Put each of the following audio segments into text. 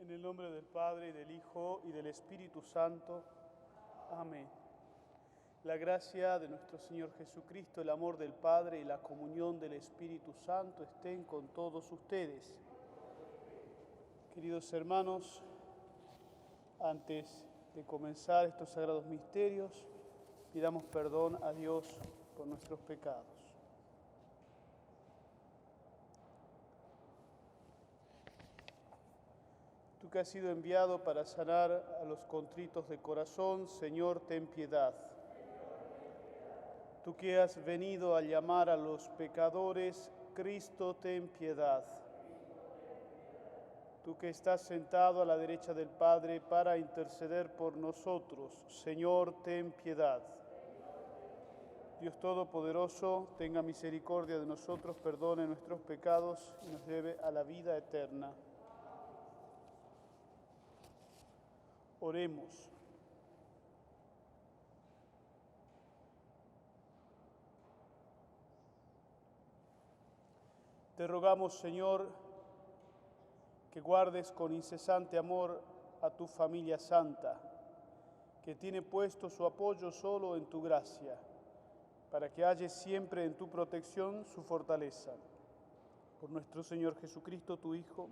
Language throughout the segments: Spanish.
En el nombre del Padre, y del Hijo, y del Espíritu Santo. Amén. La gracia de nuestro Señor Jesucristo, el amor del Padre y la comunión del Espíritu Santo estén con todos ustedes. Queridos hermanos, antes de comenzar estos sagrados misterios, pidamos perdón a Dios por nuestros pecados. Tú que has sido enviado para sanar a los contritos de corazón, Señor, ten piedad. Tú que has venido a llamar a los pecadores, Cristo, ten piedad. Tú que estás sentado a la derecha del Padre para interceder por nosotros, Señor, ten piedad. Dios Todopoderoso, tenga misericordia de nosotros, perdone nuestros pecados y nos lleve a la vida eterna. Oremos. Te rogamos, Señor, que guardes con incesante amor a tu familia santa, que tiene puesto su apoyo solo en tu gracia, para que halles siempre en tu protección su fortaleza. Por nuestro Señor Jesucristo, tu Hijo,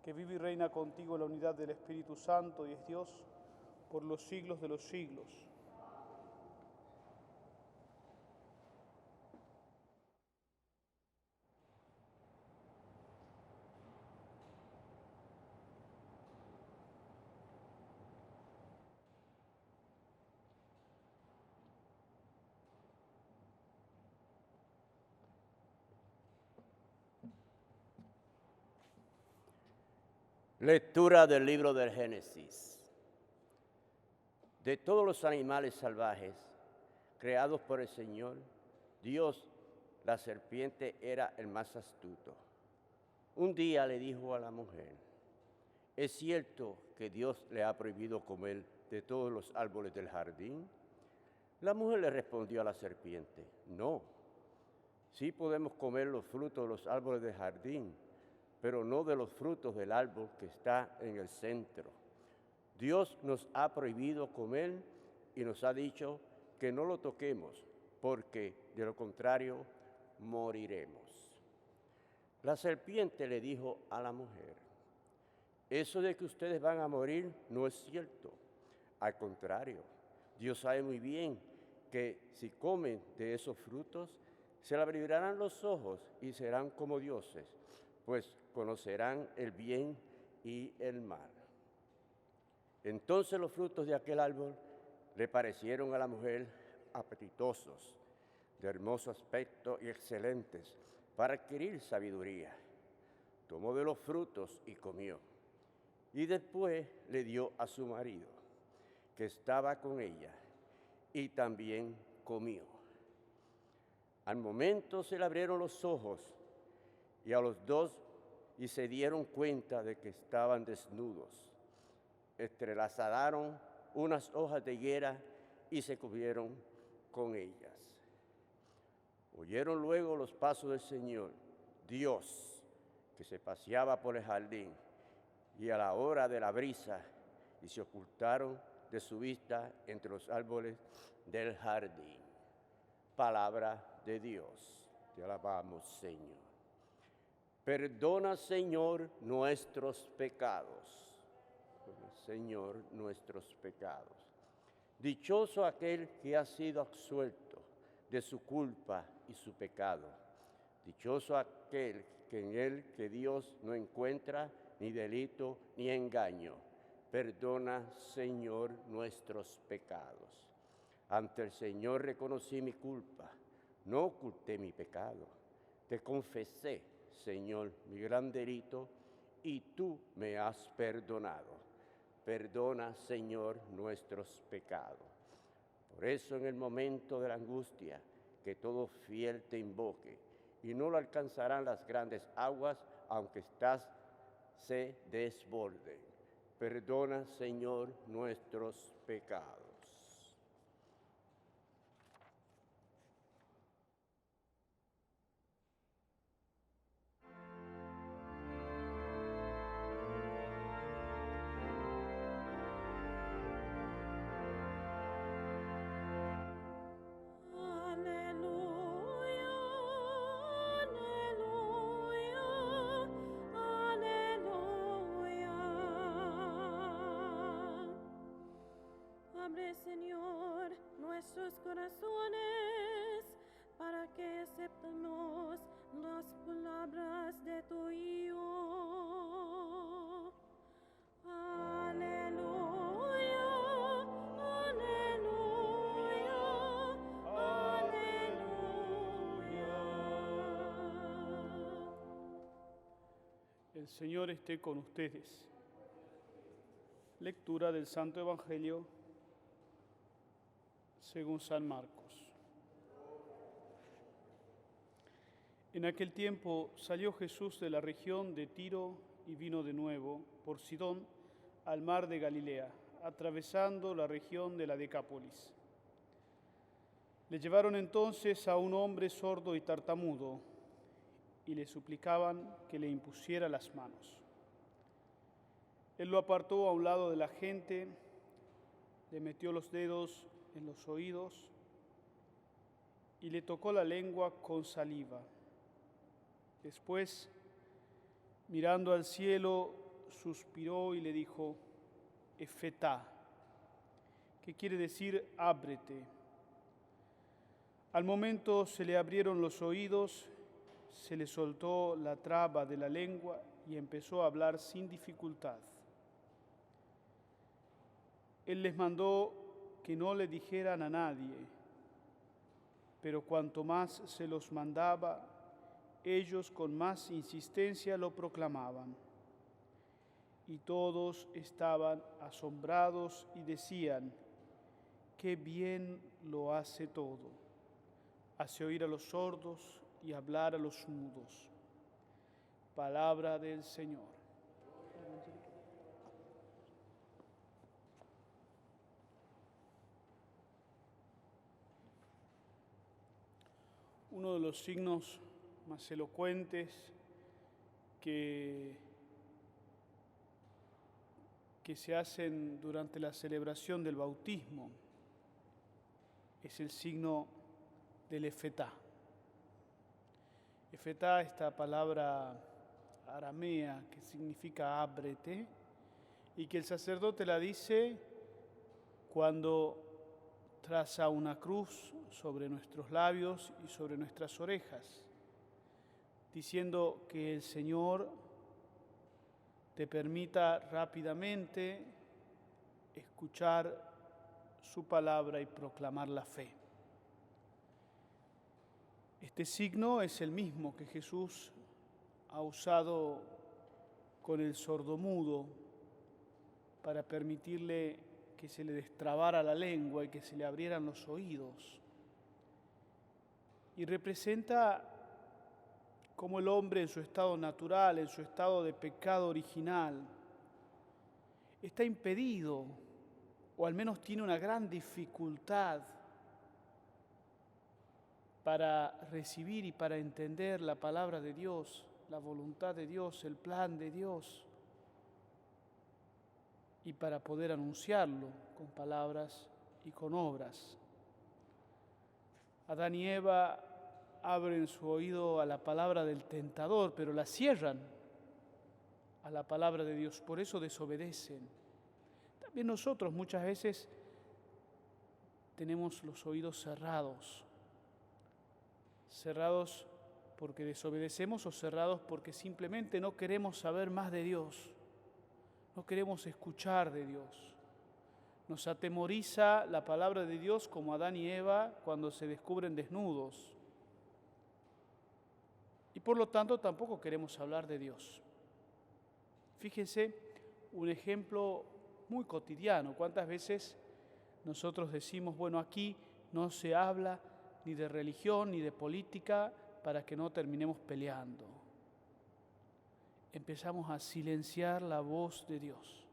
que vive y reina contigo en la unidad del Espíritu Santo y es Dios por los siglos de los siglos. Lectura del libro del Génesis. De todos los animales salvajes creados por el Señor, Dios, la serpiente era el más astuto. Un día le dijo a la mujer: ¿es cierto que Dios le ha prohibido comer de todos los árboles del jardín? La mujer le respondió a la serpiente: no, sí podemos comer los frutos de los árboles del jardín, pero no de los frutos del árbol que está en el centro. Dios nos ha prohibido comer y nos ha dicho que no lo toquemos, porque de lo contrario moriremos. La serpiente le dijo a la mujer: eso de que ustedes van a morir no es cierto. Al contrario, Dios sabe muy bien que si comen de esos frutos, se le abrirán los ojos y serán como dioses, pues conocerán el bien y el mal. Entonces los frutos de aquel árbol le parecieron a la mujer apetitosos, de hermoso aspecto y excelentes, para adquirir sabiduría. Tomó de los frutos y comió, y después le dio a su marido, que estaba con ella, y también comió. Al momento se le abrieron los ojos, y a los dos y se dieron cuenta de que estaban desnudos. Entrelazaron unas hojas de higuera y se cubrieron con ellas. Oyeron luego los pasos del Señor, Dios, que se paseaba por el jardín, y a la hora de la brisa, y se ocultaron de su vista entre los árboles del jardín. Palabra de Dios. Te alabamos, Señor. Perdona, Señor, nuestros pecados. Señor, nuestros pecados. Dichoso aquel que ha sido absuelto de su culpa y su pecado. Dichoso aquel que en él que Dios no encuentra ni delito ni engaño. Perdona, Señor, nuestros pecados. Ante el Señor reconocí mi culpa, no oculté mi pecado. Te confesé, Señor, mi gran delito, y tú me has perdonado. Perdona, Señor, nuestros pecados. Por eso en el momento de la angustia, que todo fiel te invoque, y no lo alcanzarán las grandes aguas, aunque estas se desborden. Perdona, Señor, nuestros pecados. corazones, para que aceptemos las palabras de tu Hijo. Aleluya, aleluya, aleluya. El Señor esté con ustedes. Lectura del Santo Evangelio según San Marcos. En aquel tiempo salió Jesús de la región de Tiro y vino de nuevo por Sidón al mar de Galilea, atravesando la región de la Decápolis. Le llevaron entonces a un hombre sordo y tartamudo y le suplicaban que le impusiera las manos. Él lo apartó a un lado de la gente, le metió los dedos en los oídos y le tocó la lengua con saliva. Después, mirando al cielo, suspiró y le dijo: Efetá, que quiere decir ábrete. Al momento se le abrieron los oídos, se le soltó la traba de la lengua y empezó a hablar sin dificultad. Él les mandó que no le dijeran a nadie, pero cuanto más se los mandaba, ellos con más insistencia lo proclamaban. Y todos estaban asombrados y decían: ¡qué bien lo hace todo! Hace oír a los sordos y hablar a los mudos. Palabra del Señor. Uno de los signos más elocuentes que se hacen durante la celebración del bautismo es el signo del efetá. Efetá, esta palabra aramea que significa ábrete, y que el sacerdote la dice cuando traza una cruz sobre nuestros labios y sobre nuestras orejas, diciendo que el Señor te permita rápidamente escuchar su palabra y proclamar la fe. Este signo es el mismo que Jesús ha usado con el sordomudo para permitirle que se le destrabara la lengua y que se le abrieran los oídos. Y representa cómo el hombre en su estado natural, en su estado de pecado original, está impedido, o al menos tiene una gran dificultad para recibir y para entender la palabra de Dios, la voluntad de Dios, el plan de Dios, y para poder anunciarlo con palabras y con obras. Adán y Eva abren su oído a la palabra del tentador, pero la cierran a la palabra de Dios, por eso desobedecen. También nosotros muchas veces tenemos los oídos cerrados porque desobedecemos o cerrados porque simplemente no queremos saber más de Dios, no queremos escuchar de Dios. Nos atemoriza la palabra de Dios como Adán y Eva cuando se descubren desnudos. Y por lo tanto tampoco queremos hablar de Dios. Fíjense un ejemplo muy cotidiano. ¿Cuántas veces nosotros decimos, bueno, aquí no se habla ni de religión ni de política para que no terminemos peleando? Empezamos a silenciar la voz de Dios.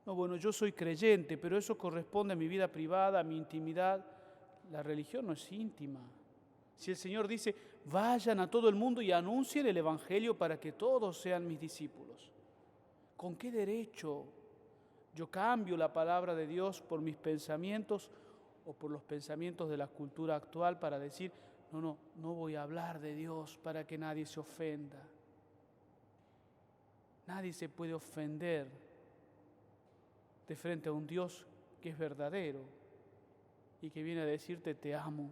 No, bueno, yo soy creyente, pero eso corresponde a mi vida privada, a mi intimidad. La religión no es íntima. Si el Señor dice, vayan a todo el mundo y anuncien el Evangelio para que todos sean mis discípulos, ¿con qué derecho yo cambio la palabra de Dios por mis pensamientos o por los pensamientos de la cultura actual para decir, no voy a hablar de Dios para que nadie se ofenda? Nadie se puede ofender de frente a un Dios que es verdadero y que viene a decirte te amo,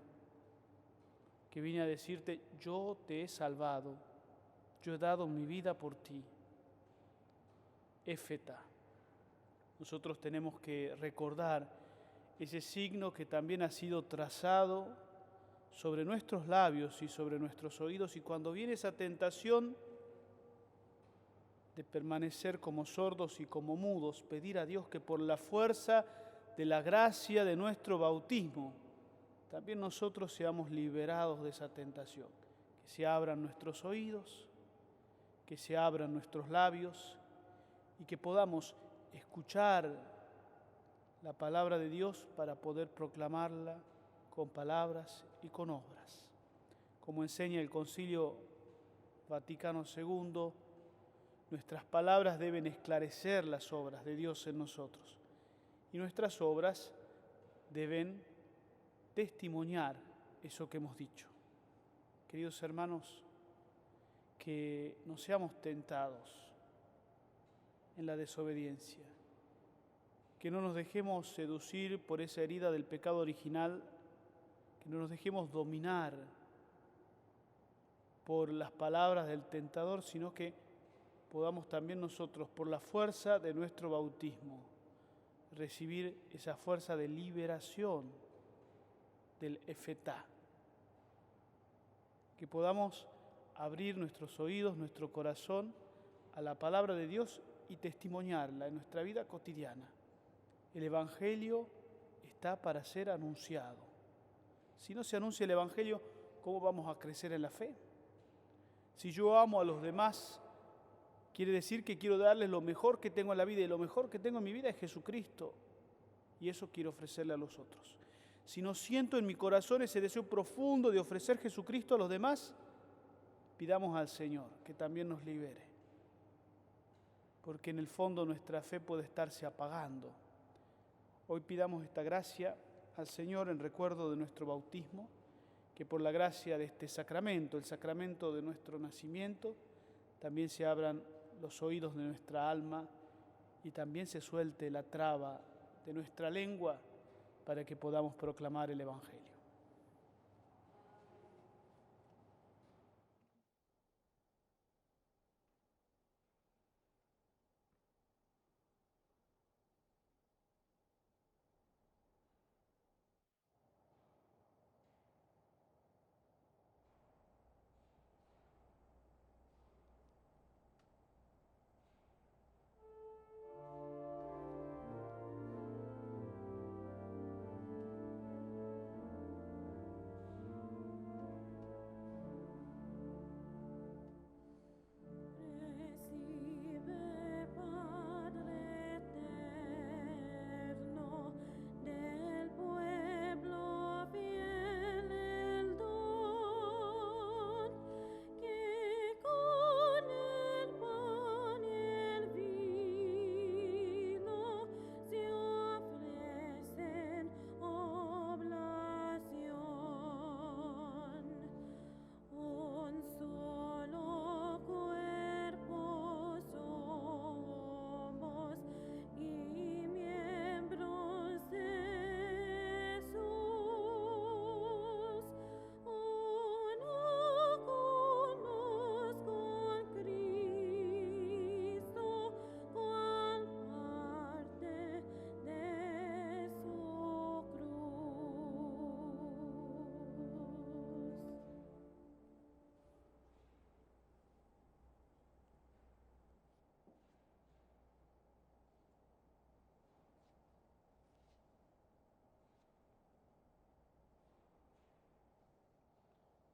que viene a decirte yo te he salvado, yo he dado mi vida por ti. Éfeta. Nosotros tenemos que recordar ese signo que también ha sido trazado sobre nuestros labios y sobre nuestros oídos, y cuando viene esa tentación de permanecer como sordos y como mudos, pedir a Dios que por la fuerza de la gracia de nuestro bautismo, también nosotros seamos liberados de esa tentación, que se abran nuestros oídos, que se abran nuestros labios y que podamos escuchar la palabra de Dios para poder proclamarla con palabras y con obras. Como enseña el Concilio Vaticano II, nuestras palabras deben esclarecer las obras de Dios en nosotros y nuestras obras deben testimoniar eso que hemos dicho. Queridos hermanos, que no seamos tentados en la desobediencia, que no nos dejemos seducir por esa herida del pecado original, que no nos dejemos dominar por las palabras del tentador, sino que podamos también nosotros, por la fuerza de nuestro bautismo, recibir esa fuerza de liberación del Efetá. Que podamos abrir nuestros oídos, nuestro corazón a la palabra de Dios y testimoniarla en nuestra vida cotidiana. El Evangelio está para ser anunciado. Si no se anuncia el Evangelio, ¿cómo vamos a crecer en la fe? Si yo amo a los demás, quiere decir que quiero darles lo mejor que tengo en la vida, y lo mejor que tengo en mi vida es Jesucristo, y eso quiero ofrecerle a los otros. Si no siento en mi corazón ese deseo profundo de ofrecer Jesucristo a los demás, pidamos al Señor que también nos libere, porque en el fondo nuestra fe puede estarse apagando. Hoy pidamos esta gracia al Señor en recuerdo de nuestro bautismo, que por la gracia de este sacramento, el sacramento de nuestro nacimiento, también se abran los oídos de nuestra alma y también se suelte la traba de nuestra lengua para que podamos proclamar el Evangelio. Recibe, Padre eterno, del pueblo fiel el don, que con el pan y el vino se ofrecen oblación. Un solo cuerpo somos y miembros de Jesús. Uno unos con Cristo, cual parte de su cruz.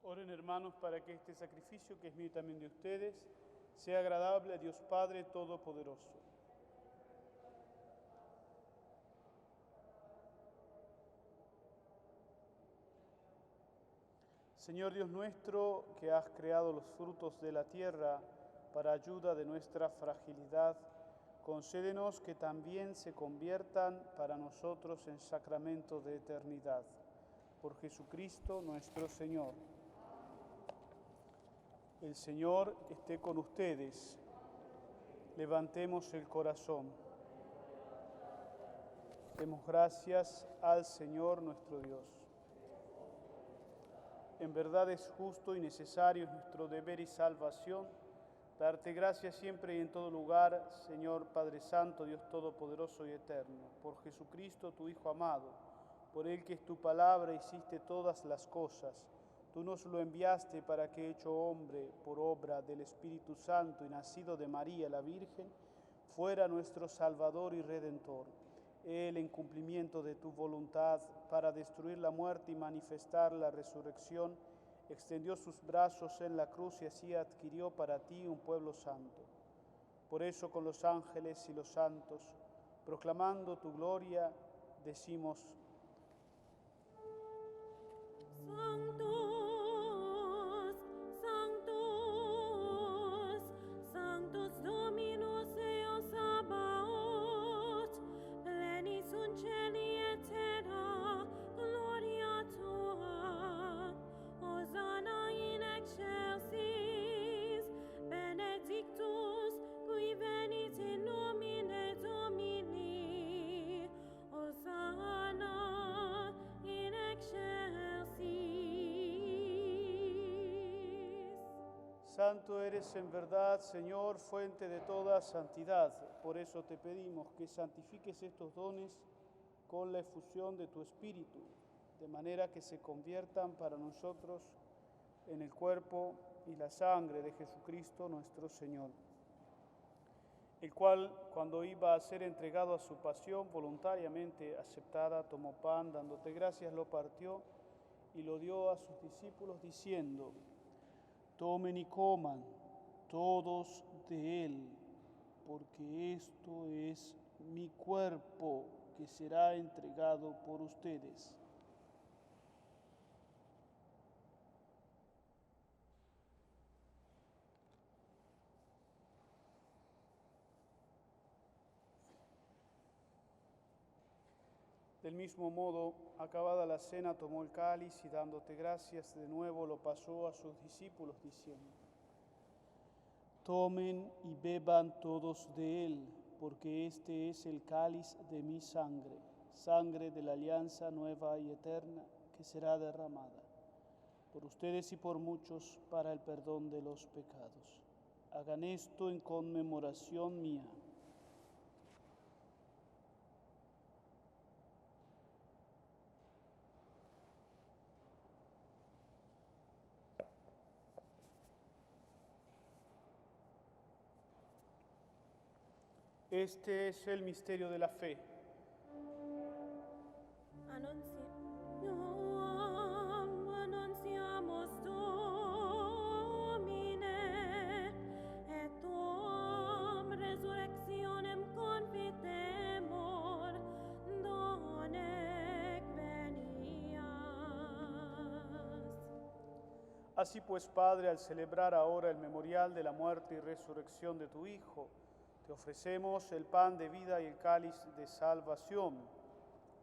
Oren, hermanos, para que este sacrificio, que es mío y también de ustedes, sea agradable a Dios Padre Todopoderoso. Señor Dios nuestro, que has creado los frutos de la tierra para ayuda de nuestra fragilidad, concédenos que también se conviertan para nosotros en sacramento de eternidad. Por Jesucristo nuestro Señor. El Señor esté con ustedes. Levantemos el corazón. Demos gracias al Señor nuestro Dios. En verdad es justo y necesario, es nuestro deber y salvación, darte gracias siempre y en todo lugar, Señor Padre Santo, Dios Todopoderoso y Eterno, por Jesucristo, tu Hijo amado, por Él que es tu palabra, hiciste todas las cosas. Tú nos lo enviaste para que, hecho hombre por obra del Espíritu Santo y nacido de María la Virgen, fuera nuestro Salvador y Redentor. Él, en cumplimiento de tu voluntad, para destruir la muerte y manifestar la resurrección, extendió sus brazos en la cruz y así adquirió para ti un pueblo santo. Por eso, con los ángeles y los santos, proclamando tu gloria, decimos: Sanctus, Sanctus, Sanctus Dominus Deus Sabaoth, pleni sunt celi et terra, gloria tua. Hosanna in excelsis, benedictus qui venit in nomine Domini. Hosanna in excelsis. Santo eres en verdad, Señor, fuente de toda santidad. Por eso te pedimos que santifiques estos dones con la efusión de tu Espíritu, de manera que se conviertan para nosotros en el cuerpo y la sangre de Jesucristo nuestro Señor, el cual, cuando iba a ser entregado a su pasión voluntariamente aceptada, tomó pan, dándote gracias, lo partió y lo dio a sus discípulos, diciendo: tomen y coman todos de él, porque esto es mi cuerpo que será entregado por ustedes. Del mismo modo, acabada la cena, tomó el cáliz y dándote gracias de nuevo lo pasó a sus discípulos, diciendo: tomen y beban todos de él, porque este es el cáliz de mi sangre, sangre de la alianza nueva y eterna, que será derramada por ustedes y por muchos para el perdón de los pecados. Hagan esto en conmemoración mía. Este es el misterio de la fe. Annunciamus Domine, et tuam resurrectionem confitemur, donec venias. Así pues, Padre, al celebrar ahora el memorial de la muerte y resurrección de tu Hijo, te ofrecemos el pan de vida y el cáliz de salvación,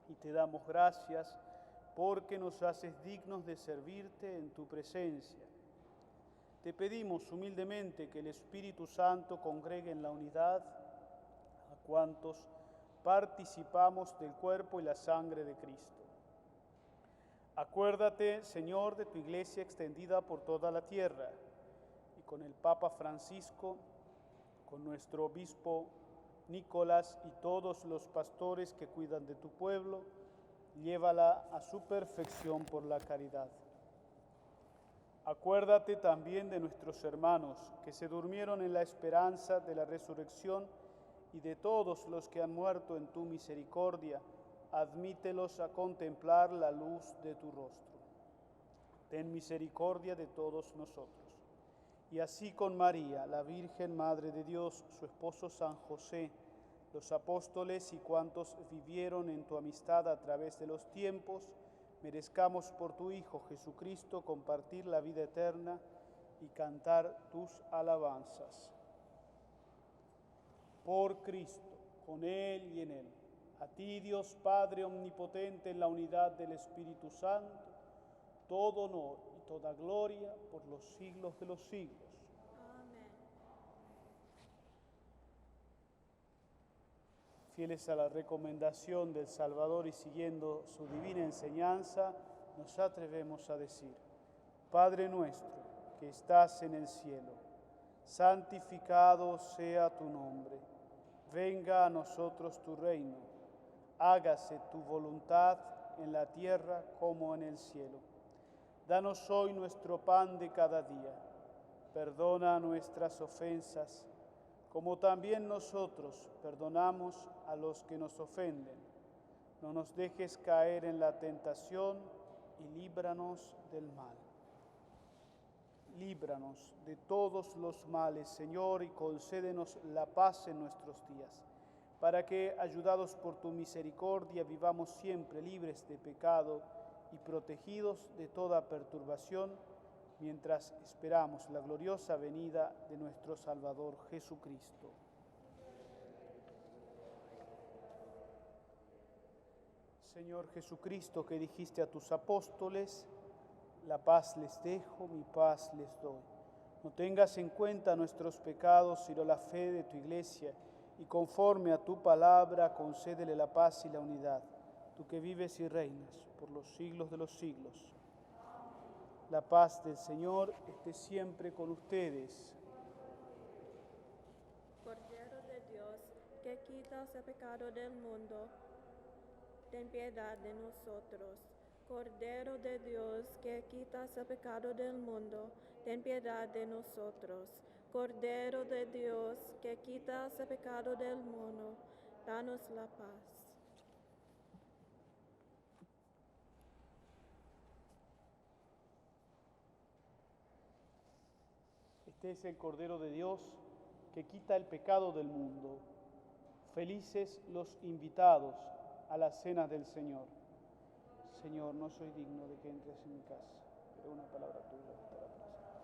y te damos gracias porque nos haces dignos de servirte en tu presencia. Te pedimos humildemente que el Espíritu Santo congregue en la unidad a cuantos participamos del cuerpo y la sangre de Cristo. Acuérdate, Señor, de tu iglesia extendida por toda la tierra, y con el Papa Francisco, con nuestro obispo Nicolás y todos los pastores que cuidan de tu pueblo, llévala a su perfección por la caridad. Acuérdate también de nuestros hermanos que se durmieron en la esperanza de la resurrección y de todos los que han muerto en tu misericordia. Admítelos a contemplar la luz de tu rostro. Ten misericordia de todos nosotros. Y así con María, la Virgen Madre de Dios, su esposo San José, los apóstoles y cuantos vivieron en tu amistad a través de los tiempos, merezcamos por tu Hijo Jesucristo compartir la vida eterna y cantar tus alabanzas. Por Cristo, con Él y en Él, a ti, Dios Padre omnipotente, en la unidad del Espíritu Santo, todo honor y toda gloria por los siglos de los siglos. Amén. Fieles a la recomendación del Salvador y siguiendo su divina enseñanza, nos atrevemos a decir: Padre nuestro, que estás en el cielo, santificado sea tu nombre. Venga a nosotros tu reino. Hágase tu voluntad en la tierra como en el cielo. Danos hoy nuestro pan de cada día. Perdona nuestras ofensas, como también nosotros perdonamos a los que nos ofenden. No nos dejes caer en la tentación y líbranos del mal. Líbranos de todos los males, Señor, y concédenos la paz en nuestros días, para que, ayudados por tu misericordia, vivamos siempre libres de pecado y protegidos de toda perturbación, mientras esperamos la gloriosa venida de nuestro Salvador Jesucristo. Señor Jesucristo, que dijiste a tus apóstoles: la paz les dejo, mi paz les doy. No tengas en cuenta nuestros pecados, sino la fe de tu Iglesia, y conforme a tu palabra, concédele la paz y la unidad, tú que vives y reinas por los siglos de los siglos. La paz del Señor esté siempre con ustedes. Cordero de Dios, que quitas el pecado del mundo, ten piedad de nosotros. Cordero de Dios, que quitas el pecado del mundo, ten piedad de nosotros. Cordero de Dios, que quitas el pecado del mundo, danos la paz. Este es el Cordero de Dios que quita el pecado del mundo. Felices los invitados a la cena del Señor. Señor, no soy digno de que entres en mi casa, pero una palabra tuya bastará para siempre.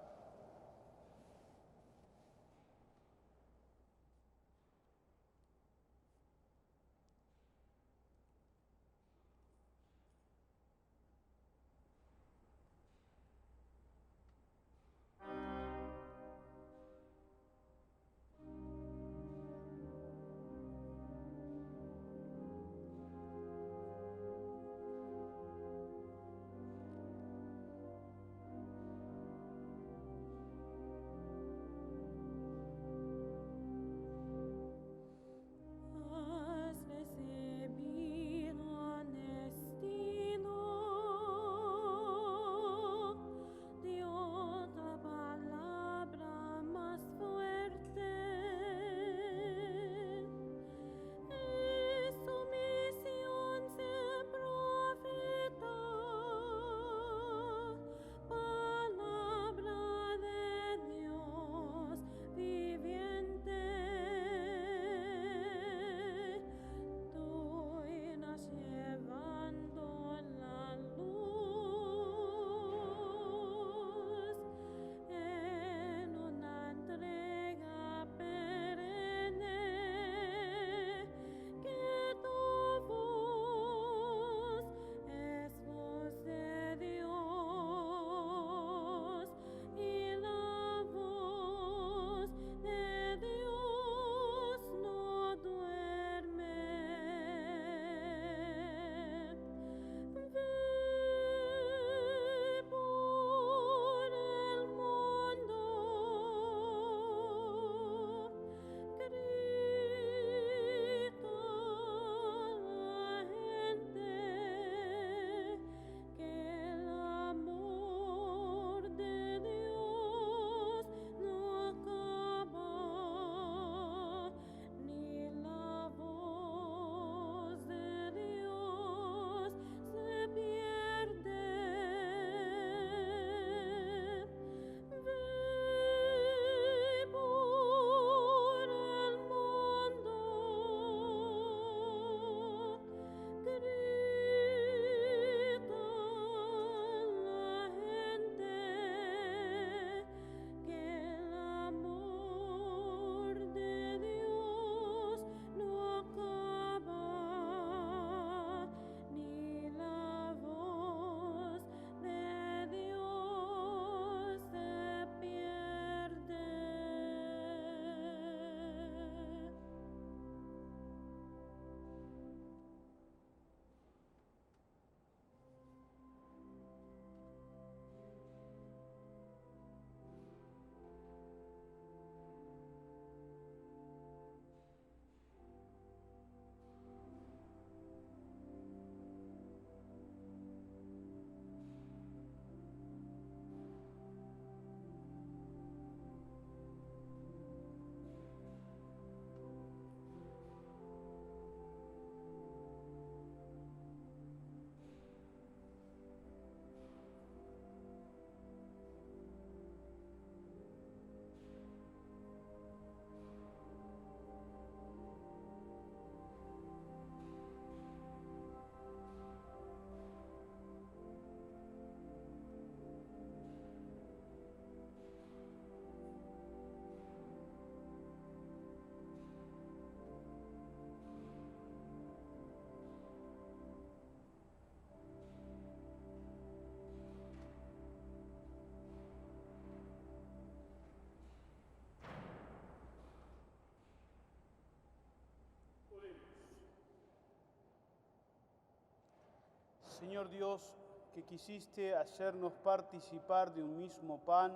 Señor Dios, que quisiste hacernos participar de un mismo pan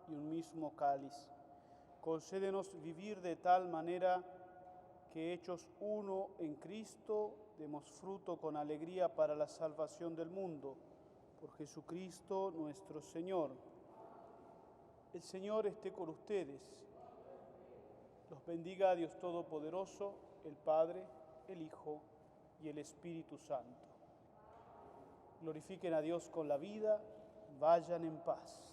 y un mismo cáliz, concédenos vivir de tal manera que, hechos uno en Cristo, demos fruto con alegría para la salvación del mundo. Por Jesucristo nuestro Señor. El Señor esté con ustedes. Los bendiga Dios Todopoderoso, el Padre, el Hijo y el Espíritu Santo. Glorifiquen a Dios con la vida, vayan en paz.